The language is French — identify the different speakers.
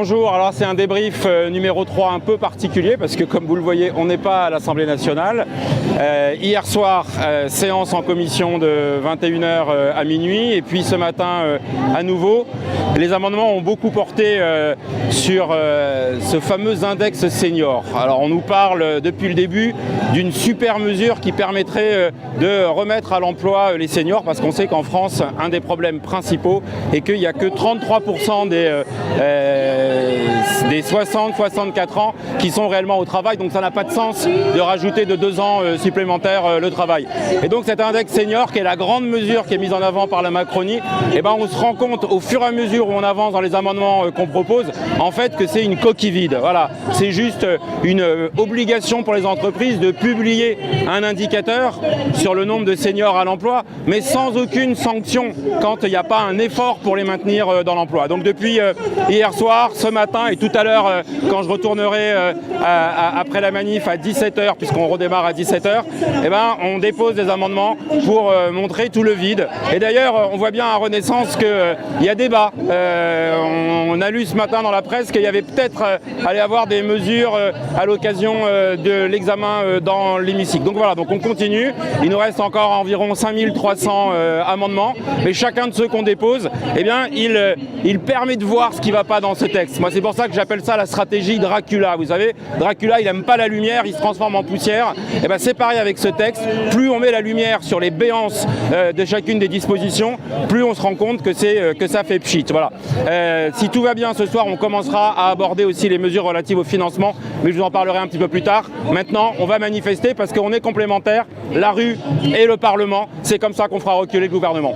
Speaker 1: Bonjour, alors c'est un débrief numéro 3 un peu particulier parce que comme vous le voyez, on n'est pas à l'Assemblée nationale. Hier soir, séance en commission de 21h à minuit et puis ce matin à nouveau. Les amendements ont beaucoup porté sur ce fameux index senior. Alors on nous parle depuis le début d'une super mesure qui permettrait de remettre à l'emploi les seniors parce qu'on sait qu'en France, un des problèmes principaux est qu'il n'y a que 33% des 60-64 ans qui sont réellement au travail, donc ça n'a pas de sens de rajouter de 2 ans supplémentaires le travail. Et donc cet index senior, qui est la grande mesure qui est mise en avant par la Macronie, eh ben on se rend compte au fur et à mesure où on avance dans les amendements qu'on propose, en fait que c'est une coquille vide. Voilà, c'est juste une obligation pour les entreprises de publier un indicateur sur le nombre de seniors à l'emploi, mais sans aucune sanction quand il n'y a pas un effort pour les maintenir dans l'emploi. Donc depuis hier soir, ce matin et tout à l'heure quand je retournerai après la manif à 17h, puisqu'on redémarre à 17h, eh ben, on dépose des amendements pour montrer tout le vide. Et d'ailleurs, on voit bien à Renaissance qu'il y a débat. On a lu ce matin dans la presse qu'il y avait peut-être allait avoir des mesures à l'occasion de l'examen dans l'hémicycle. Donc voilà, donc on continue. Il nous reste encore environ 5300 amendements, mais chacun de ceux qu'on dépose, eh bien, il permet de voir ce qui ne va pas dans ce texte. Moi, c'est pour ça que j'appelle ça la stratégie Dracula. Vous savez, Dracula, il n'aime pas la lumière, il se transforme en poussière. Et ben, c'est pareil avec ce texte. Plus on met la lumière sur les béances de chacune des dispositions, plus on se rend compte que ça fait pchit. Voilà. Si tout va bien ce soir, on commencera à aborder aussi les mesures relatives au financement, mais je vous en parlerai un petit peu plus tard. Maintenant, on va manifester parce qu'on est complémentaires, la rue et le Parlement. C'est comme ça qu'on fera reculer le gouvernement.